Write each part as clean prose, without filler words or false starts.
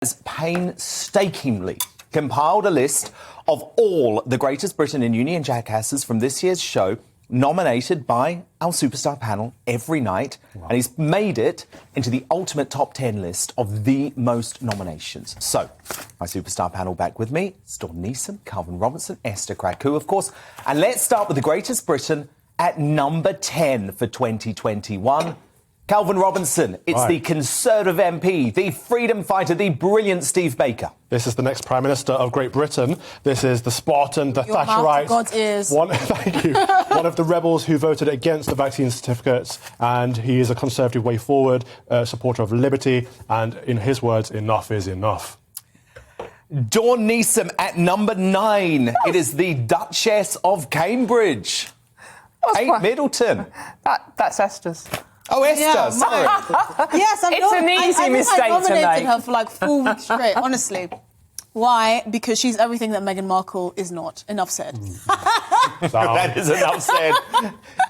has painstakingly compiled a list of all the Greatest Britain and Union jackasses from this year's show, nominated by our superstar panel every night. Wow. And he's made it into the ultimate top 10 list of the most nominations. So, my superstar panel back with me, it's Dawn Neeson, Calvin Robinson, Esther Kraku, of course. And let's start with the Greatest Britain at number 10 for 2021. Calvin Robinson, it's the Conservative MP, the freedom fighter, the brilliant Steve Baker. This is the next Prime Minister of Great Britain. This is the Spartan, the Thatcherite. God's ears. Thank you. One of the rebels who voted against the vaccine certificates, and he is a Conservative way forward, supporter of liberty, and in his words, enough is enough. Dawn Neeson at number 9. It is the Duchess of Cambridge. Kate Middleton. That's Esther's. Oh, Esther, Yeah, sorry. Yes, It's an easy mistake to I nominated make. her for like 4 weeks straight, honestly. Why? Because she's everything that Meghan Markle is not. Enough said. That is enough said.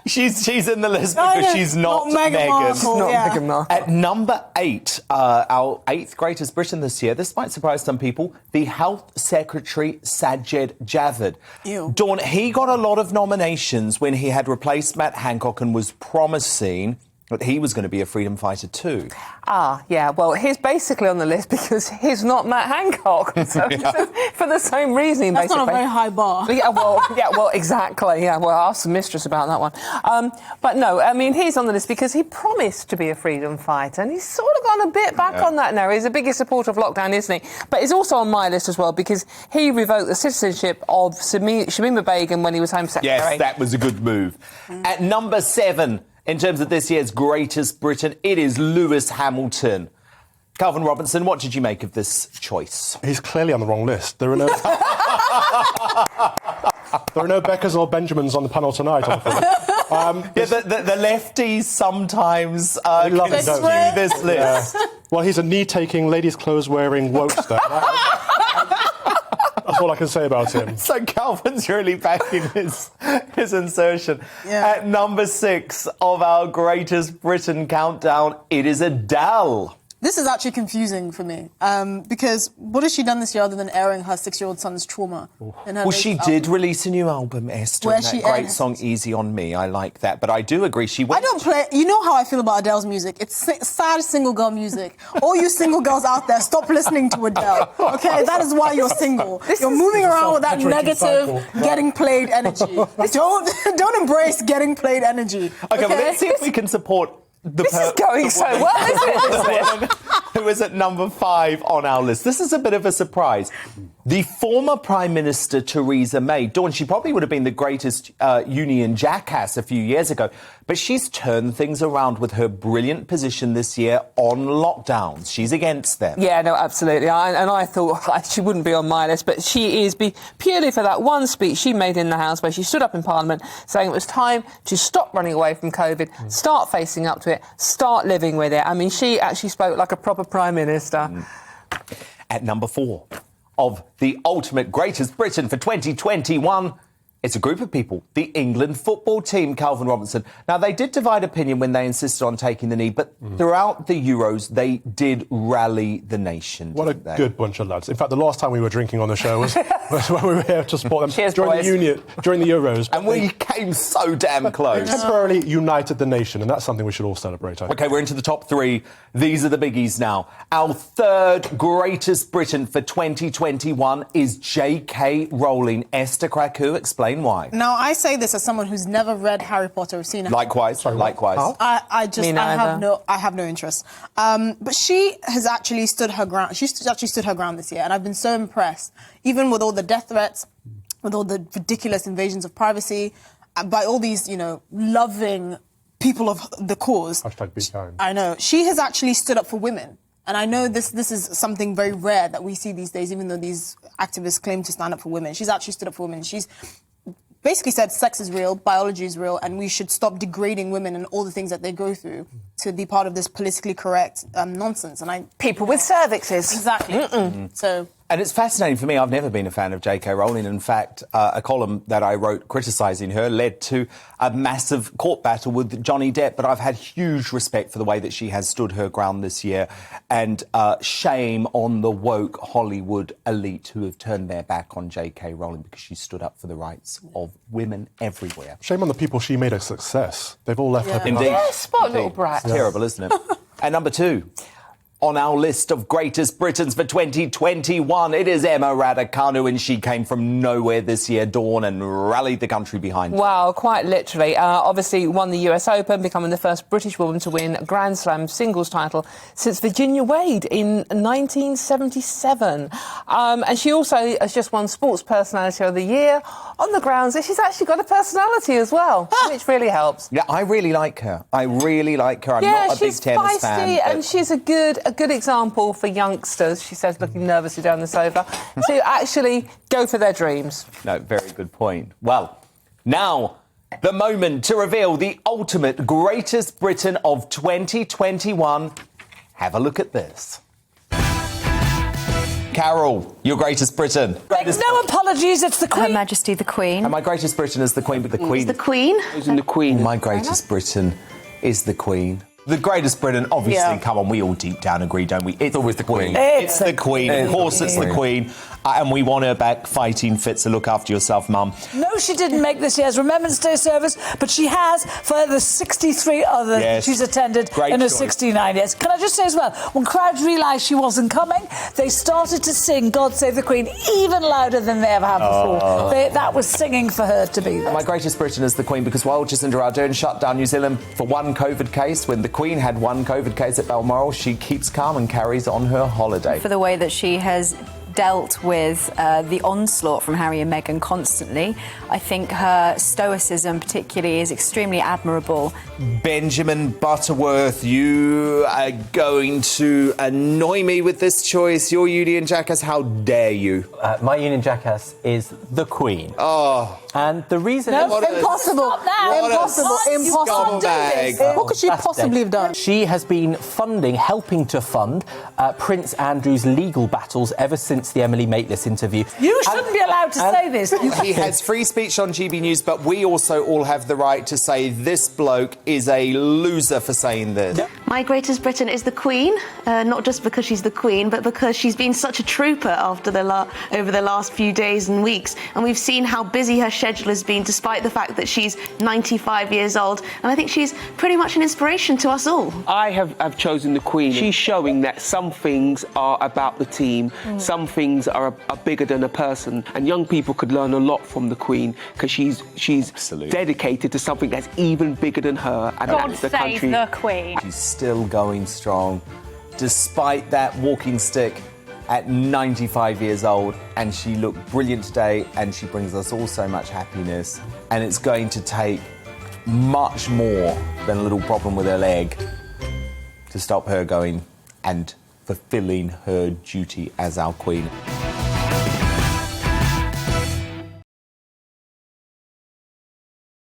She's in the list because she's not Meghan. Markle, Not yeah. Meghan Markle. At number 8, our 8th Greatest Britain this year, this might surprise some people, the Health Secretary SAJID JAVID. Ew. Dawn, he got a lot of nominations when he had replaced Matt Hancock and was promising that he was going to be a freedom fighter too. Yeah, well, he's basically on the list because he's not Matt Hancock. So, for the same reasoning, That's basically. not a very high bar. Yeah, well, exactly. Yeah, well, ask the mistress about that one. But no, I mean, he's on the list because he promised to be a freedom fighter, and he's sort of gone a bit back on that now. He's the biggest supporter of lockdown, isn't he? But he's also on my list as well because he revoked the citizenship of Shamima Begum when he was Home Secretary. Yes, that was a good move. At number 7, in terms of this year's Greatest Britain, it is Lewis Hamilton. Calvin Robinson, what did you make of this choice? He's clearly on the wrong list. There are no... there are no Beckers or Benjamins on the panel tonight, I'm afraid. The lefties sometimes love it, don't they? this list. Well, he's a knee-taking, ladies' clothes-wearing wokester. That's all I can say about him. So Calvin's really backing his insertion. Yeah. At number 6 of our Greatest Britain countdown, it is ADELE. This is actually confusing for me because what has she done this year other than airing her 6-year-old son's trauma? In her Well, she latest did album? release a new album, Esther, Where and that she great airs- song, Easy on Me. I like that. But I do agree, she I went... don't play... You know how I feel about Adele's music. It's sad single girl music. All you single girls out there, stop listening to Adele. OK? That is why you're single. You're moving around with that negative, getting played energy. Don't embrace getting played energy. OK, well, let's see if we can support the This is going so well, isn't it? woman who is at number 5 on our list. This is a bit of a surprise. The former Prime Minister, Theresa May. Dawn, she probably would have been the greatest union jackass a few years ago, but she's turned things around with her brilliant position this year on lockdowns. She's against them. Yeah, no, absolutely. I thought she wouldn't be on my list, but she is purely for that one speech she made in the House where she stood up in Parliament saying it was time to stop running away from COVID, start facing up to it, start living with it. I mean, she actually spoke like a proper Prime Minister. At number 4 of the ultimate Greatest Britain for 2021, it's a group of people, the England football team, Calvin Robinson. Now, they did divide opinion when they insisted on taking the knee, but throughout the Euros, they did rally the nation. What a good bunch of lads. In fact, the last time we were drinking on the show was when we were here to support them Cheers, during boys. during the Euros. And we came so damn close. Temporarily united the nation, and that's something we should all celebrate. OK, we're into the top 3. These are the biggies now. Our 3rd Greatest Britain for 2021 is J.K. Rowling. Esther Kraku, explain why. Now, I say this as someone who's never read Harry Potter or seen it. Likewise. How? I neither. have no interest. But she has actually stood her ground. She's actually stood her ground this year, and I've been so impressed, even with all the death threats, with all the ridiculous invasions of privacy, by all these, loving people of the cause. Hashtag be kind. I know. She has actually stood up for women. And I know this is something very rare that we see these days, even though these activists claim to stand up for women. She's actually stood up for women. She's basically said sex is real, biology is real, and we should stop degrading women and all the things that they go through to be part of this politically correct nonsense. And People with cervixes. Exactly. So And it's fascinating for me. I've never been a fan of J.K. Rowling. In fact, a column that I wrote criticising her led to a massive court battle with Johnny Depp. But I've had huge respect for the way that she has stood her ground this year. And shame on the woke Hollywood elite who have turned their back on J.K. Rowling because she stood up for the rights of women everywhere. Shame on the people she made a success. They've all left her behind. Indeed. Yeah, spot little brat. It's terrible, isn't it? And number 2. On our list of greatest Britons for 2021, it is Emma Raducanu, and she came from nowhere this year, Dawn, and rallied the country behind her. Well, quite literally. Obviously won the US Open, becoming the first British woman to win a Grand Slam singles title since Virginia Wade in 1977. And she also has just won Sports Personality of the Year on the grounds that she's actually got a personality as well, which really helps. Yeah, I really like her. I'm not a big tennis feisty fan. and she's a good example for youngsters, she says, looking nervously down the sofa, to actually go for their dreams. No, very good point. Well, now the moment to reveal the ultimate greatest Briton of 2021. Have a look at this. Carol, your greatest Briton. No apologies, it's the Queen. Her Majesty the Queen. And my greatest Briton is the Queen, but the Queen... The Queen. Isn't the Queen? My greatest Briton is the Queen. The greatest Briton, obviously, come on, we all deep down agree, don't we? It's always the Queen. It's the Queen. Of course it's the Queen. And we want her back fighting fit, so look after yourself, Mum. No, she didn't make this year's Remembrance Day service, but she has for the 63 others she's attended in her 69 years. Can I just say as well, when crowds realised she wasn't coming, they started to sing God Save the Queen even louder than they ever have before. That was singing for her to be there. My greatest Briton is the Queen because while Jacinda Ardern shut down New Zealand for one COVID case, when the Queen had one COVID case at Balmoral, she keeps calm and carries on her holiday. For the way that she has dealt with the onslaught from Harry and Meghan constantly. I think her stoicism particularly is extremely admirable. Benjamin Butterworth, you are going to annoy me with this choice. Your Union Jackass, how dare you? My Union Jackass is the Queen. Oh. And the reason... No, impossible. Impossible. Scumbag. What could she possibly have done? She has been helping to fund Prince Andrew's legal battles ever since the Emily Maitlis interview. You shouldn't be allowed to say this. He has free speech on GBNews, but we also all have the right to say this bloke is a loser for saying this. My greatest Briton is the Queen, not just because she's the Queen, but because she's been such a trooper over the last few days and weeks. And we've seen how busy her schedule has been, despite the fact that she's 95 years old. And I think she's pretty much an inspiration to us all. I have chosen the Queen. She's showing that some things are about the team, some things are bigger than a person, and young people could learn a lot from the Queen because she's dedicated to something that's even bigger than her, and that's the country. God save the Queen. She's still going strong, despite that walking stick at 95 years old, and she looked brilliant today, and she brings us all so much happiness, and it's going to take much more than a little problem with her leg to stop her going and fulfilling her duty as our Queen.